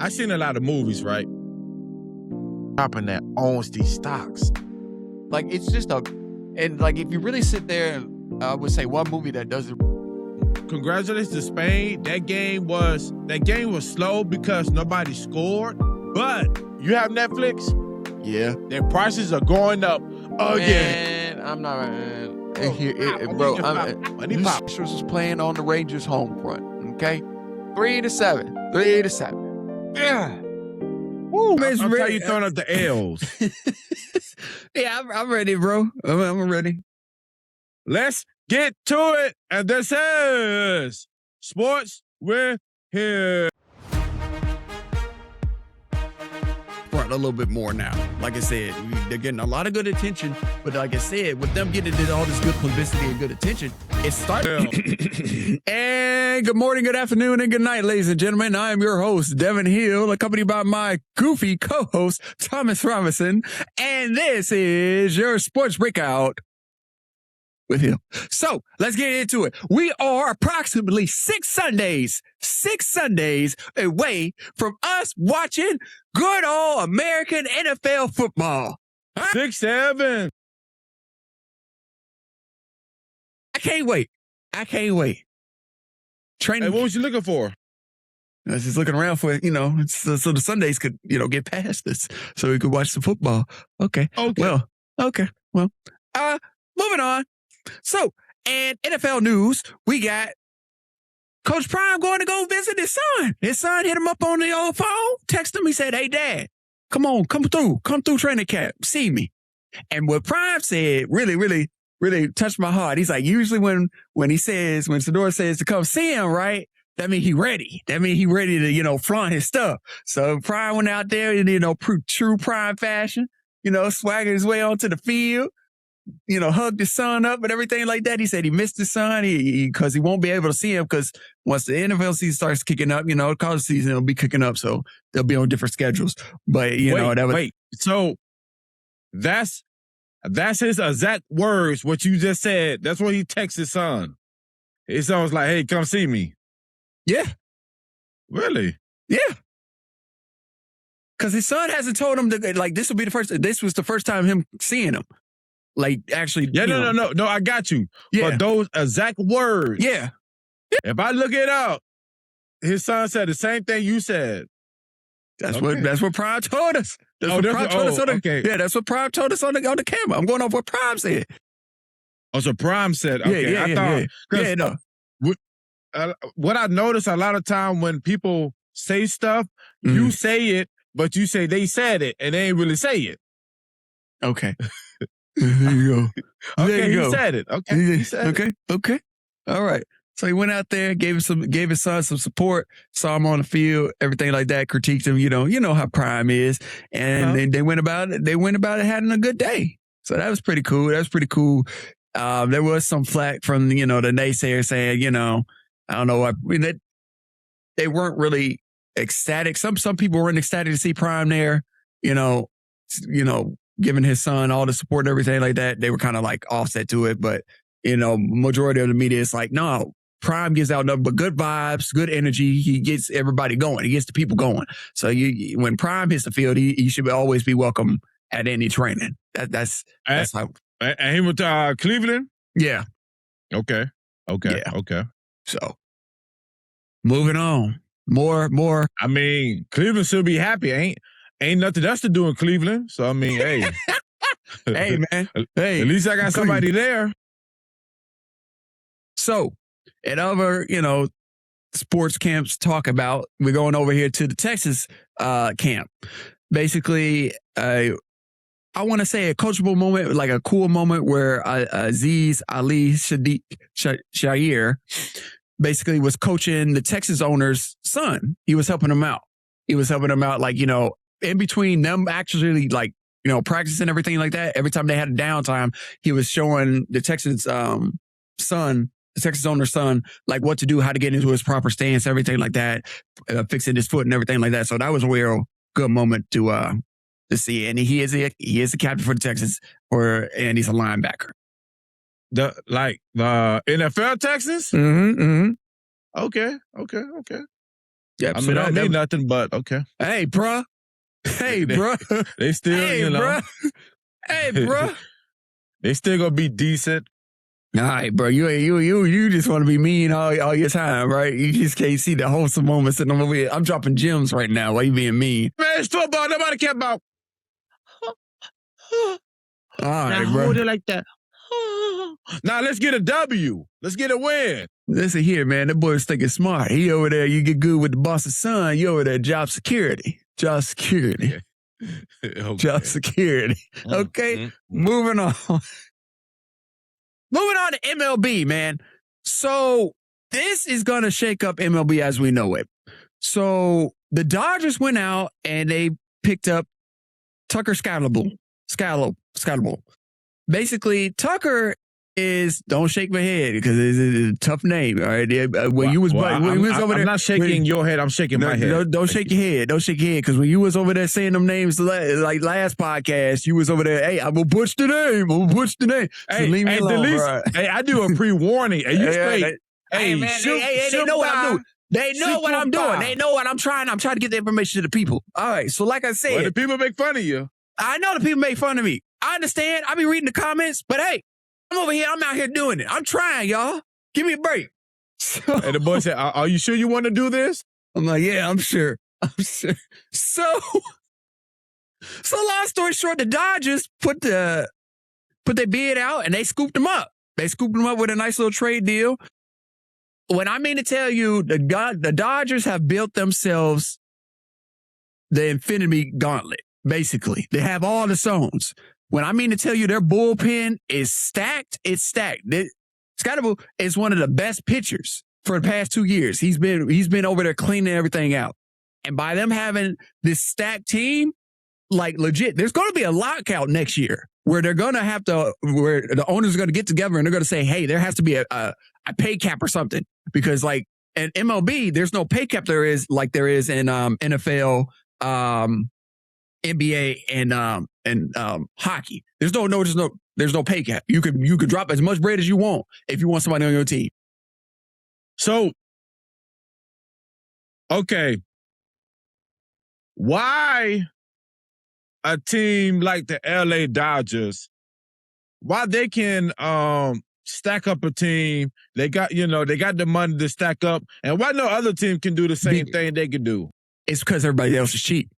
I've seen a lot of movies, right? Dropping that owns these stocks. Like, it's just and like, if you really sit there, I would say one movie that does it. Congratulations to Spain. That game was slow because nobody scored. But you have Netflix? Yeah. Their prices are going up again. Man, I'm not. Astros is playing on the Rangers' home front. Okay, 3-7. 3-7. Yeah. Woo, Miss Red. How you throwing up the L's? Yeah, I'm ready, bro. I'm ready. Let's get to it. And this is Sports with Here. Front a little bit more now. Like I said, they're getting a lot of good attention. But like I said, with them getting all this good publicity and good attention, it started. And good morning, good afternoon, and good night, ladies and gentlemen. I am your host, Devin Hill, accompanied by my goofy co-host, Thomas Robinson. And this is your Sports Breakout with him. So let's get into it. We are approximately 6 Sundays away from us watching good old American NFL football. 6-7. I can't wait. Training. Hey, what was you looking for? I was just looking around for, so the Sundays could, get past this so we could watch the football. Okay. Well, moving on. So, and NFL news, we got Coach Prime going to go visit his son. His son hit him up on the old phone, text him. He said, "Hey, Dad, come through training camp, see me." And what Prime said really, really, really touched my heart. He's like, usually when Sador says to come see him, right, that means he ready. That means he ready to, flaunt his stuff. So Prime went out there in, true Prime fashion, swagging his way onto the field. Hugged his son up and everything like that. He said he missed his son because he won't be able to see him because once the NFL season starts kicking up, college season will be kicking up, so they'll be on different schedules. But so that's his exact words. What you just said. That's what he texts his son. His son was like, "Hey, come see me." Yeah. Really? Yeah. Because his son hasn't told him that this was the first time him seeing him. Like, actually, yeah, no, I got you. Yeah. But those exact words. Yeah. If I look it up, his son said the same thing you said. That's what Prime told us. That's what Prime told us on the camera. I'm going off what Prime said. Oh, so Prime said, okay. What I notice a lot of time when people say stuff, you say it, but you say they said it, and they ain't really say it. Okay. There you go. He said it. Okay. He said it. Okay. All right. So he went out there, gave his son some support, saw him on the field, everything like that, critiqued him, you know how Prime is. And then they went about it having a good day. So that was pretty cool. There was some flack from, the naysayers saying, I don't know, they weren't really ecstatic. Some people weren't ecstatic to see Prime there, giving his son all the support and everything like that. They were kind of like offset to it. But, majority of the media is like, no, Prime gives out nothing but good vibes, good energy. He gets everybody going. He gets the people going. So when Prime hits the field, he should always be welcome at any training. That's how. And he went to Cleveland? Yeah. Okay. Yeah. Okay. So moving on. More. I mean, Cleveland should be happy. Ain't nothing else to do in Cleveland. So, I mean, hey. Hey, man. Hey. At least I got somebody there. So, at other, sports camps talk about, we're going over here to the Texas camp. Basically, I want to say a coachable moment, like a cool moment where Aziz Ali Shair basically was coaching the Texas owner's son. He was helping him out. In between them actually practicing everything like that, every time they had a downtime, he was showing the Texans the Texas owner's son, like what to do, how to get into his proper stance, everything like that, fixing his foot and everything like that. So that was a real good moment to see. And he is the captain for the Texans, and he's a linebacker. The NFL Texans? Mm-hmm. Okay. Yeah, I mean, I don't mean nothing, but okay. Hey, bruh. Hey, bruh. They still, hey, you know. Bruh. Hey, bruh. They still gonna be decent. All right, bro. You just want to be mean all your time, right? You just can't see the wholesome moments. And I'm dropping gems right now while you being mean. Man, it's football. Nobody care about. All right, now bro. hold it like that. Now let's get a W. Let's get a win. Listen here, man. That boy's thinking smart. He over there. You get good with the boss's son. You over there. Job security. Job security. Okay. Job security. Okay. Moving on. Moving on to MLB, man. So this is going to shake up MLB as we know it. So the Dodgers went out and they picked up Tucker Scalable. Basically, Tucker is, don't shake my head because it's a tough name. All right. When you was over there, I'm not shaking your head. I'm shaking my head. Don't shake your head. Don't shake your head. Because when you was over there saying them names like last podcast, you was over there, hey, I'm going to butch the name. Hey, so leave me alone, bro. Hey, I do a pre-warning. Hey, you straight. Hey, man, they know what I'm doing. They know what I'm doing. They know what I'm trying. I'm trying to get the information to the people. All right. So like I said. Well, the people make fun of you. I know the people make fun of me. I understand. I be reading the comments, but hey, I'm over here. I'm out here doing it. I'm trying, y'all. Give me a break. And the boy said, are you sure you want to do this? I'm like, yeah, I'm sure. So long story short, the Dodgers put their bid out and they scooped them up. They scooped them up with a nice little trade deal. When I mean to tell you, the Dodgers have built themselves the infinity gauntlet, basically. They have all the zones. When I mean to tell you their bullpen is stacked, it's stacked. Scottaboo is one of the best pitchers for the past 2 years. He's been over there cleaning everything out. And by them having this stacked team, like legit, there's going to be a lockout next year where they're going to have to, where the owners are going to get together and they're going to say, hey, there has to be a pay cap or something. Because like in MLB, there's no pay cap there is in NFL, NBA and hockey. There's no pay cap. You could drop as much bread as you want if you want somebody on your team. So, okay, why a team like the LA Dodgers, why they can stack up a team? They got the money to stack up, and why no other team can do the same thing they can do? It's because everybody else is cheap.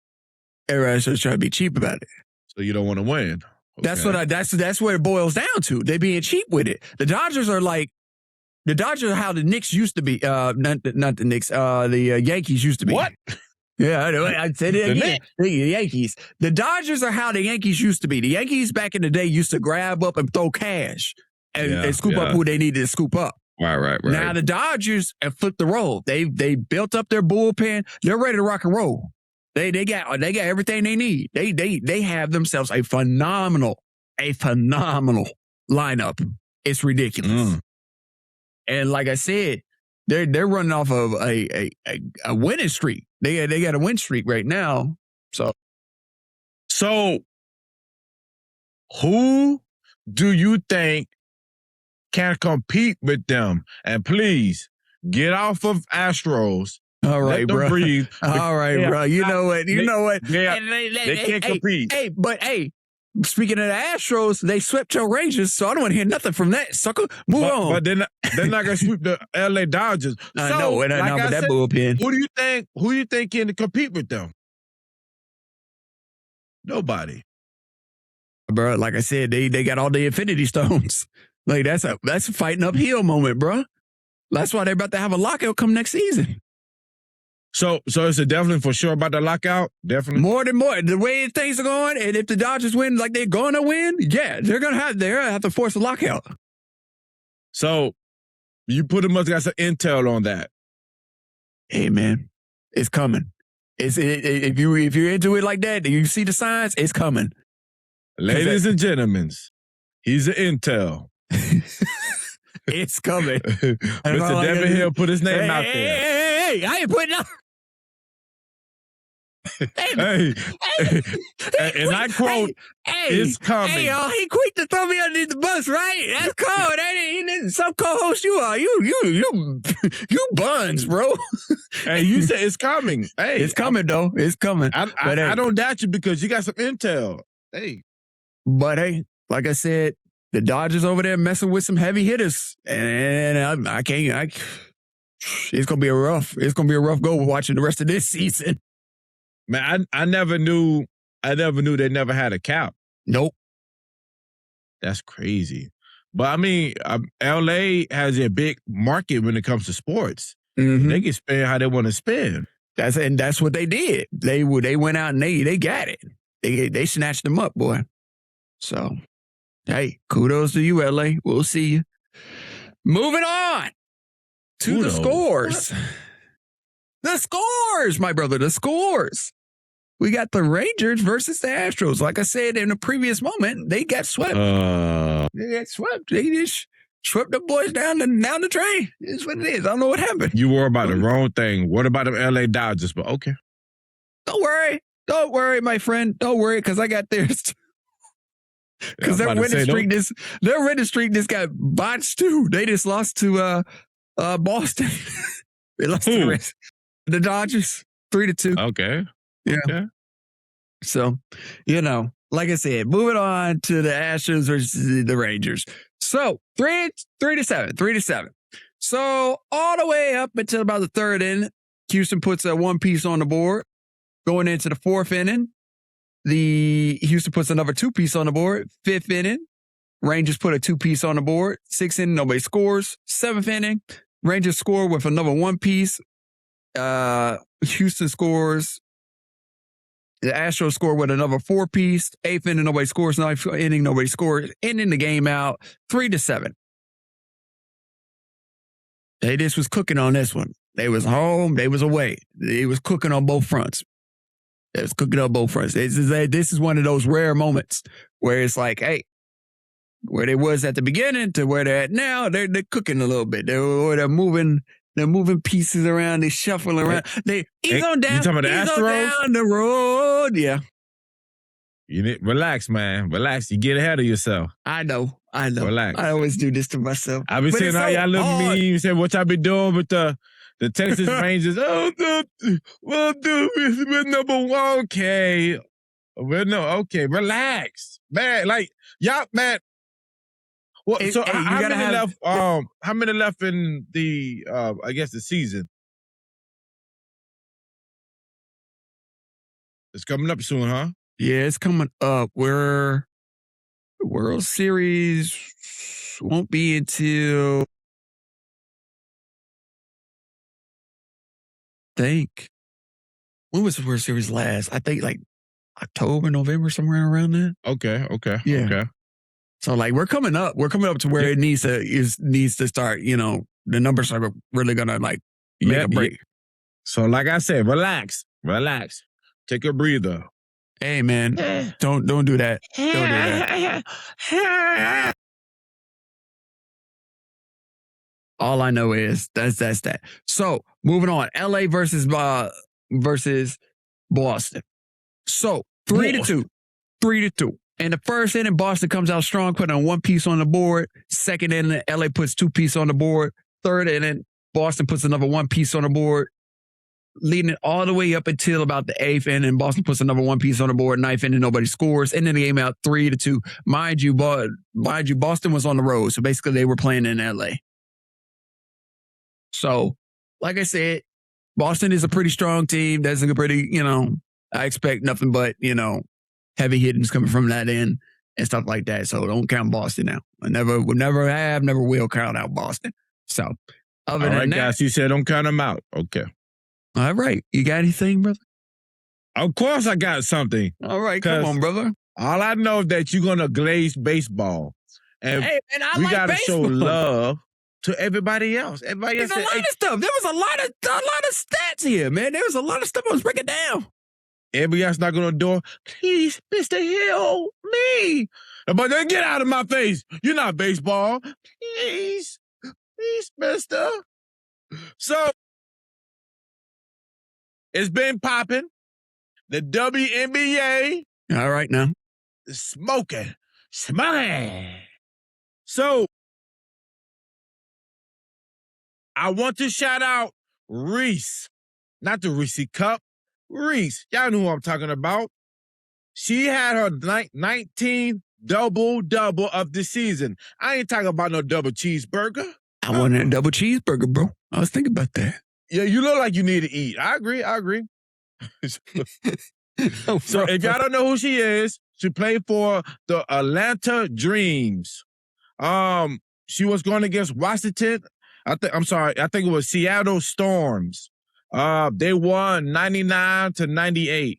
Everybody's just trying to be cheap about it. So you don't want to win. Okay. That's what it boils down to. They being cheap with it. The Dodgers are how the Knicks used to be. Not the Knicks. The Yankees used to be. What? Yeah, I said it again. The Yankees. The Dodgers are how the Yankees used to be. The Yankees back in the day used to grab up and throw cash and scoop up who they needed to scoop up. Right. Now the Dodgers have flipped the role. They built up their bullpen. They're ready to rock and roll. They got everything they need. They have themselves a phenomenal lineup. It's ridiculous. And like I said, they're running off of a winning streak. They got a win streak right now. So who do you think can compete with them? And please get off of Astros. All right, bro. Breathe. All right, bro. You know what? They can't compete. Hey, speaking of the Astros, they swept your Rangers, so I don't want to hear nothing from that, sucker. Move on. But they're not going to sweep the LA Dodgers. I know, with that bullpen. Who do you think can compete with them? Nobody. Bro, like I said, they got all the Infinity Stones. Like that's a fighting uphill moment, bro. That's why they're about to have a lockout come next season. So it's a definitely for sure about the lockout? Definitely. More than more. The way things are going, and if the Dodgers win like they're going to win, yeah, they're going to have to force a lockout. So you pretty much got some intel on that. Hey, man, it's coming. If you're into it like that, you see the signs, it's coming. Ladies and gentlemen, he's an intel. It's coming. Mr. Devin Hill put his name out there. Hey, I ain't putting up. Hey, and I quote, "It's coming." Hey, y'all, he quick to throw me underneath the bus, right? That's cold, ain't it? Some co-host you are. You buns, bro. Hey, you said it's coming. Hey, It's coming, though. It's coming. I don't doubt you because you got some intel. Hey. But hey, like I said, the Dodgers over there messing with some heavy hitters. And I can't, it's going to be a rough go watching the rest of this season. Man, I never knew they never had a cap. Nope. That's crazy. But I mean, LA has a big market when it comes to sports. Mm-hmm. They can spend how they want to spend. That's what they did. They went out and they got it. They snatched them up, boy. So, hey, kudos to you, LA. We'll see you. Moving on to the scores. What? The scores, my brother, the scores. We got the Rangers versus the Astros. Like I said in the previous moment, they got swept. They got swept. They just swept the boys down the train. It's what it is. I don't know what happened. You were about the wrong thing. What about them LA Dodgers? But okay. Don't worry, my friend. Don't worry, because I got theirs. Because their winning streak just got botched too. They just lost to Boston. They lost to the Dodgers 3-2. Okay. Yeah. Okay. So, like I said, moving on to the Astros versus the Rangers. So 3-7. So all the way up until about the third inning, Houston puts a one piece on the board. Going into the fourth inning, Houston puts another two piece on the board. Fifth inning, Rangers put a two piece on the board. Sixth inning, nobody scores. Seventh inning, Rangers score with another one piece. Houston scores. The Astros score with another four piece. Eighth inning, nobody scores. Ninth inning, nobody scores. Ending the game out 3-7. They just was cooking on this one. They was home. They was away. They was cooking on both fronts. This is one of those rare moments where it's like, hey, where they was at the beginning to where they're at now, they're cooking a little bit. They're moving pieces around. They shuffle around. He's on down. You talking about the Astros? Down the road. Yeah. You need relax, man. Relax. You get ahead of yourself. I know. Relax. I always do this to myself. I be saying how y'all little memes and what y'all be doing with the Texas Rangers. Oh, well, dude, we're number one. Okay. Okay. Relax. Man, like, y'all, man. Well, so how many left? How many left in the I guess the season? It's coming up soon, huh? Yeah, it's coming up. The World Series won't be until when was the World Series last? I think like October, November, somewhere around there. Okay. Yeah. Okay. So like we're coming up to where it needs to start, the numbers are really gonna like make a break. So like I said, relax. Take a breather. Hey man, don't do that. Don't do that. All I know is that's that. So moving on, LA versus Boston. So 3-2. In the first inning, Boston comes out strong, putting on one piece on the board. Second inning, LA puts two pieces on the board. Third inning, Boston puts another one piece on the board. Leading it all the way up until about the eighth inning, Boston puts another one piece on the board. Ninth inning, nobody scores. Ending the game out 3-2. Mind you, Boston was on the road, so basically they were playing in LA. So, like I said, Boston is a pretty strong team. That's a pretty, I expect nothing but, heavy hittings coming from that end and stuff like that. So don't count Boston out. I never will count out Boston. So, other than that, guys, you said don't count them out. Okay. All right. You got anything, brother? Of course I got something. All right. Come on, brother. All I know is that you're going to glaze baseball. And hey, man, we got to show love to everybody else. Everybody else. There's a lot of stuff. There was a lot of stats here, man. There was a lot of stuff I was breaking down. Everybody else knocking on the door. Please, Mr. Hill, me. But then get out of my face. You're not baseball. Please, mister. So, it's been popping. the WNBA All right now. is smoking. So I want to shout out Reese, not the Reese Cup. Reese, y'all know who I'm talking about. She had her 19th double-double of the season. I ain't talking about no double cheeseburger. I wanted a double cheeseburger, bro. I was thinking about that. Yeah, you look like you need to eat. I agree. So if y'all don't know who she is, she played for the Atlanta Dreams. She was going against Washington. I think it was Seattle Storms. They won 99-98.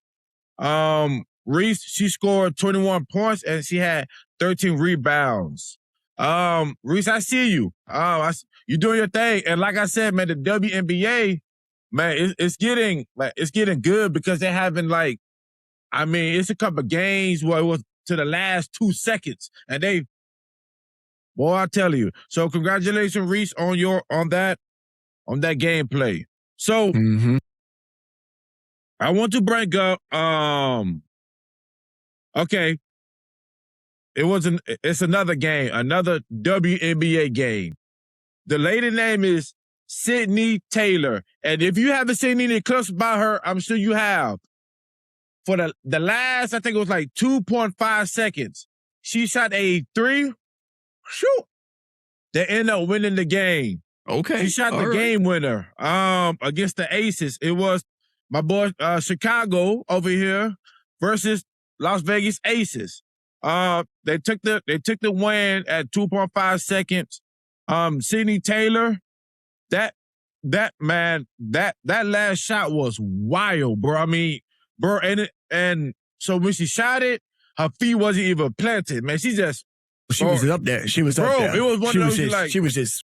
Reese, she scored 21 points and she had 13 rebounds. Reese, I see you. You doing your thing. And like I said, man, the WNBA, man, it's getting good because they're having it's a couple of games where it was to the last 2 seconds. And boy, I tell you. So congratulations, Reese, on that gameplay. So I want to bring up okay. It's another game, another WNBA game. The lady name is Sydney Taylor. And if you haven't seen any clips about her, I'm sure you have. For the last, I think it was 2.5 seconds, she shot a 3. Shoot. They end up winning the game. Okay. She shot the game winner against the Aces. It was my boy Chicago over here versus Las Vegas Aces. They took the win at 2.5 seconds. Sydney Taylor, that last shot was wild, bro. I mean, bro, and so when she shot it, her feet wasn't even planted, man. She was up there. She was up there. It was one of those she was just.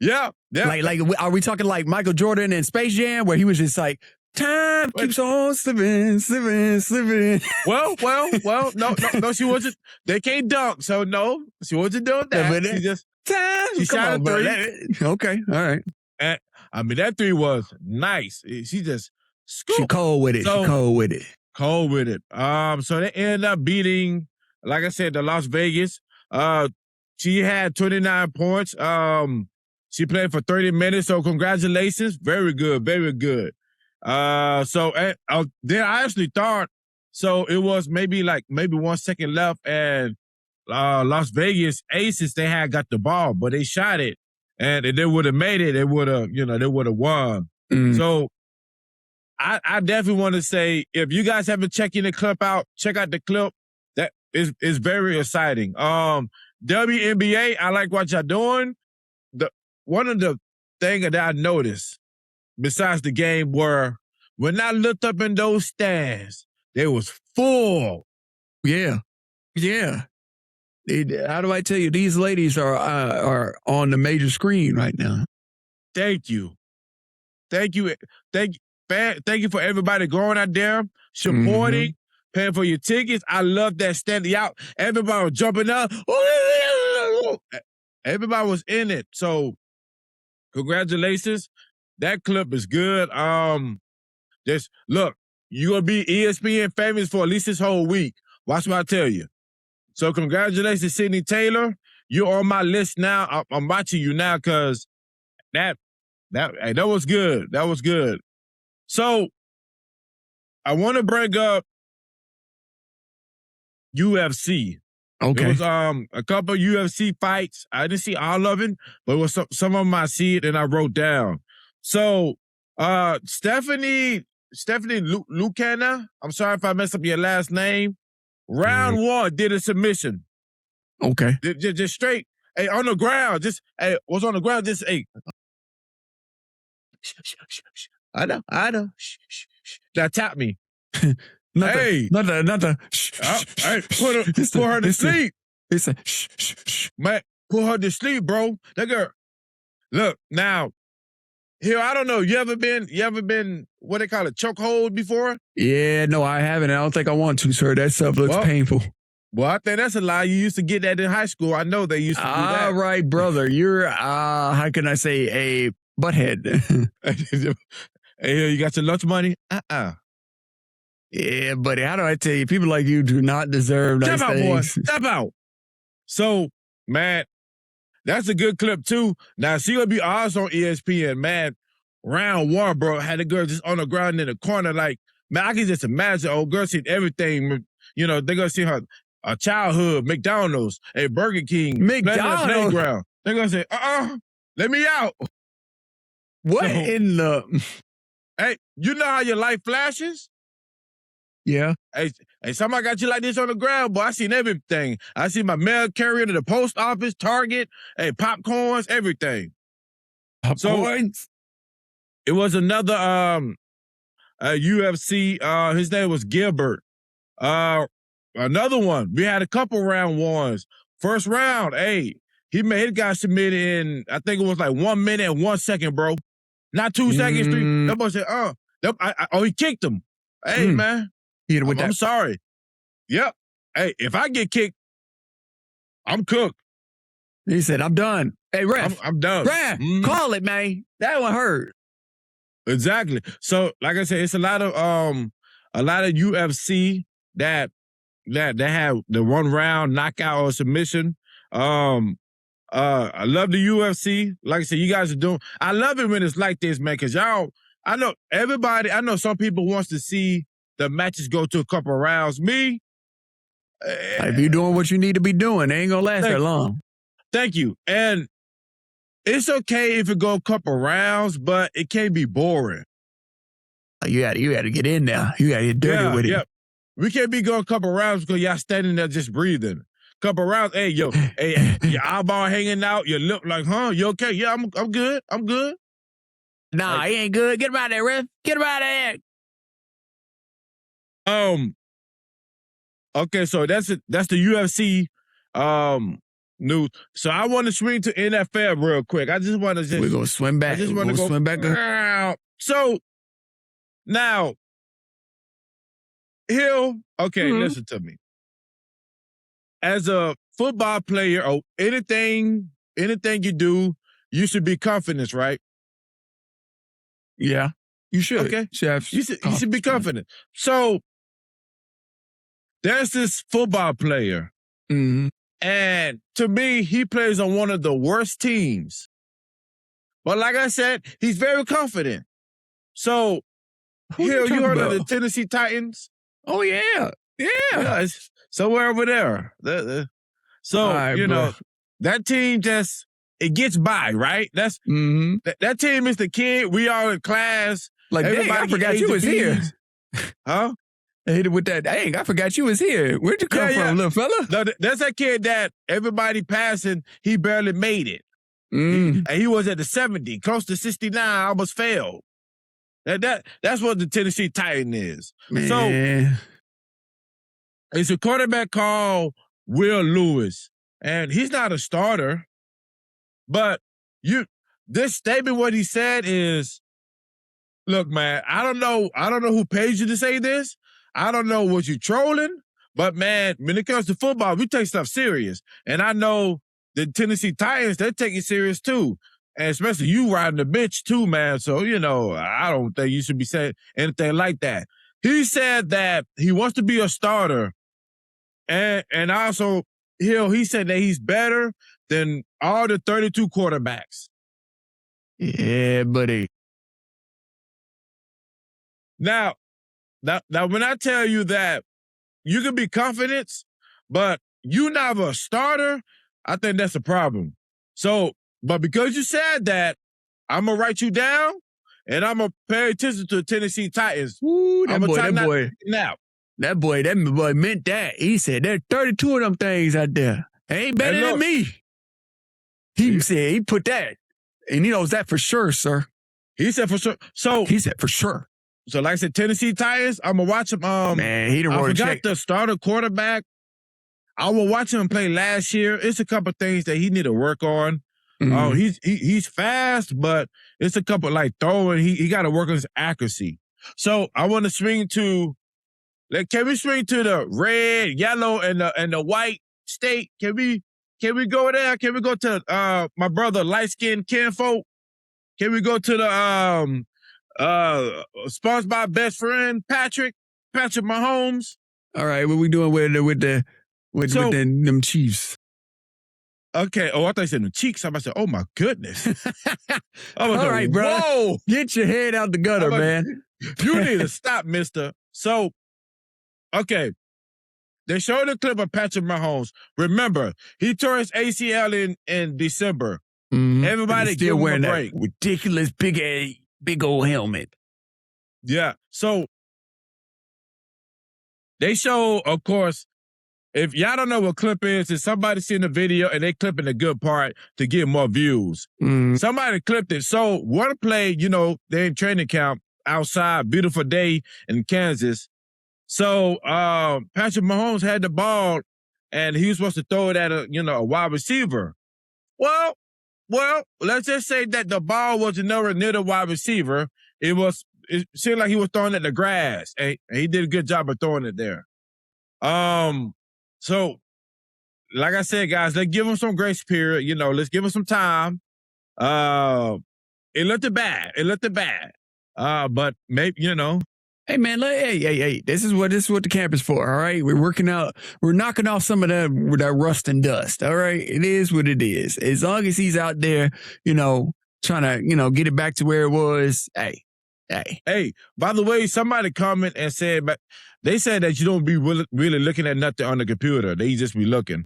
Yeah. Like, are we talking like Michael Jordan in Space Jam, where he was just like, time keeps on slipping. Well, no, she wasn't. They can't dunk, so no, she wasn't doing that. She just she shot a 3. Okay, all right. And I mean, that 3 was nice. She just scooped. She cold with it. Cold with it. So they ended up beating, like I said, the Las Vegas. She had 29 points. She played for 30 minutes, so congratulations. Very good, very good. Then I actually thought, so it was maybe 1 second left, and Las Vegas Aces, they had got the ball, but they shot it, and if they would have made it, they would have won. So I definitely want to say, if you guys haven't checked the clip out, check out the clip. That is very exciting. WNBA, I like what y'all doing. One of the things that I noticed, besides the game, were when I looked up in those stands, they was full. Yeah. How do I tell you? These ladies are on the major screen right now. Thank you for everybody going out there, supporting, paying for your tickets. I love that standing out. Everybody was jumping up. Everybody was in it. So congratulations. That clip is good. Just look, you're gonna be ESPN famous for at least this whole week. Watch what I tell you. So congratulations, Sydney Taylor. You're on my list now. I'm watching you now because that was good. That was good. So I want to bring up UFC. Okay. It was a couple of UFC fights. I didn't see all of it, but it was some of them I see it and I wrote down. So Stephanie Lucana, I'm sorry if I messed up your last name. Round 1 did a submission. Okay. Just straight. Hey, on the ground. Was on the ground. Just hey. I know. Now tap me. Nothing. Hey, put her to sleep. He said, shh. Man, put her to sleep, bro. That girl. Look, now, here, I don't know. You ever been, what they call it, chokehold before? Yeah, no, I haven't. I don't think I want to, sir. That stuff looks painful. Well, I think that's a lie. You used to get that in high school. I know they used to do that. All right, brother. You're, how can I say, a butthead. Hey, you got your lunch money? Yeah, buddy. How do I tell you? People like you do not deserve nice Step out, boy. things. Step out. So, man, that's a good clip, too. Now, she going to be also on ESPN, man. Round one, bro, had the girl just on the ground in the corner. Like, man, I can just imagine old girl seen everything. You know, they're going to see her childhood, McDonald's, a Burger King, McDonald's. playground. They're going to say, let me out. What So, in the... Hey, you know how your life flashes? Yeah. Hey, somebody got you like this on the ground, boy. I seen everything. I see my mail carrier to the post office, Target, popcorns, everything. Popcorns? So it was another UFC. His name was Gilbert. Another one. We had a couple round ones. First round, he got submitted in, I think it was like 1 minute and 1 second, bro. Not 2 seconds, 3. That boy said, he kicked him. Hey, man. I'm sorry. Yep. Hey, if I get kicked, I'm cooked. He said, I'm done. Hey, ref. I'm done. Ref, call it, man. That one hurt. Exactly. So, like I said, it's a lot of UFC that have the 1 round knockout or submission. I love the UFC. Like I said, you guys are doing. I love it when it's like this, man, because y'all. I know some people wants to see the matches go to a couple of rounds. Me, if you're doing what you need to be doing, it ain't gonna last that long. Thank you. And it's okay if it go a couple of rounds, but it can't be boring. You got to get in there. You got to get dirty with it. Yeah. We can't be going a couple of rounds because y'all standing there just breathing. Couple of rounds, your eyeball hanging out, your lip like, you okay? Yeah, I'm good. I'm good. Nah, he ain't good. Get him out of there, ref. Get him out of there. Okay, so that's the UFC news. So I want to swing to NFL real quick. I just want to we're gonna swim back. I just want to go swim back. So now, Hill. Okay, listen to me. As a football player or anything you do, you should be confident, right? Yeah, you should. Okay, you should be confident. So there's this football player, and to me, he plays on one of the worst teams. But like I said, he's very confident. So, Hill, you heard of the Tennessee Titans? Oh yeah. It's somewhere over there. So right, that team it gets by, right? That's that team is the kid. We all in class. Like, dang, I forgot you was here. Huh? I hit it with that. Dang, I forgot you was here. Where'd you come from, little fella? No, that's that kid that everybody passing, he barely made it. And he was at the 70, close to 69, almost failed. That's what the Tennessee Titan is. Man. So it's a quarterback called Will Levis. And he's not a starter. But this statement, what he said is, look, man, I don't know who paid you to say this. I don't know what you trolling, but man, when it comes to football, we take stuff serious. And I know the Tennessee Titans, they take it serious too. And especially you riding the bench too, man. So, I don't think you should be saying anything like that. He said that he wants to be a starter. And also, he said that he's better than all the 32 quarterbacks. Yeah, buddy. Now, when I tell you that you can be confident, but you're not a starter, I think that's a problem. So, but because you said that, I'm going to write you down, and I'm going to pay attention to the Tennessee Titans. Ooh, that boy meant that. He said, there's 32 of them things out there. They ain't better than me. He said, he put that. And he knows that for sure, sir. He said for sure. So he said for sure. So like I said, Tennessee Titans, I'm going to watch him. Man, he didn't I forgot the starter quarterback. I will watch him play last year. It's a couple things that he need to work on. He's fast, but it's a couple like throwing. He got to work on his accuracy. So I want to swing to, can we swing to the red, yellow, and the white state? Can we go there? Can we go to my brother light skinned kinfolk? Can we go to the sponsored by best friend Patrick? Patrick Mahomes. All right, what we doing with them Chiefs? Okay. Oh, I thought you said the cheeks. I said, oh my goodness. All right, bro. Whoa. Get your head out the gutter, man. You need to stop, mister. So, okay. They showed a clip of Patrick Mahomes. Remember, he tore his ACL in December. Mm-hmm. Everybody still give wearing him a break. That ridiculous big old helmet. Yeah. So they show, of course, if y'all don't know what clip is somebody seeing the video and they clipping the good part to get more views. Mm. Somebody clipped it. So one play, they're in training camp outside, beautiful day in Kansas. So Patrick Mahomes had the ball and he was supposed to throw it at a wide receiver. Well, let's just say that the ball was nowhere near the wide receiver. It seemed like he was throwing it in the grass, and he did a good job of throwing it there. So, like I said, guys, let's give him some grace period. Let's give him some time. It looked bad. But maybe, Hey man, hey! This is what the camp is for. All right, we're knocking off some of that rust and dust. All right, it is what it is. As long as he's out there, trying to get it back to where it was. Hey. By the way, somebody commented and said, but they said that you don't be really looking at nothing on the computer. They just be looking.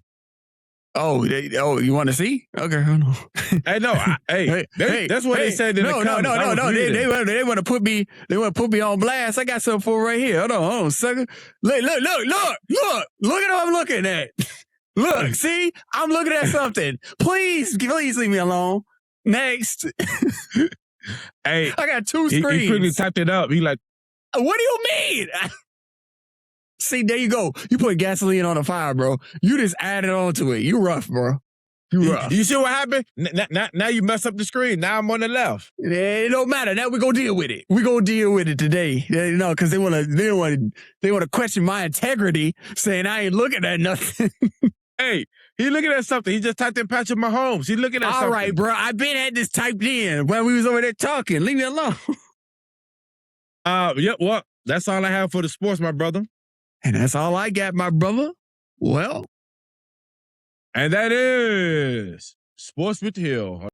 Oh, you want to see? Okay, hold on. Hey, no, that's what they said in the comments. No. They want to put me. They want to put me on blast. I got something for right here. Hold on, sucker. Look at what I'm looking at. Look, see, I'm looking at something. Please leave me alone. Next. Hey, I got two screens. He quickly typed it up. He like, what do you mean? See, there you go. You put gasoline on the fire, bro. You just added on to it. You rough, bro. You rough. You see what happened? Now you mess up the screen. Now I'm on the left. It don't matter. Now we're going to deal with it. We're going to deal with it today. Because they want to question my integrity, saying I ain't looking at nothing. Hey, he looking at something. He just typed in Patrick Mahomes. He looking at something. All right, bro. I been had this typed in when we was over there talking. Leave me alone. Yeah, well, that's all I have for the sports, my brother. And that's all I got, my brother. Well. And that is Sports with Hill.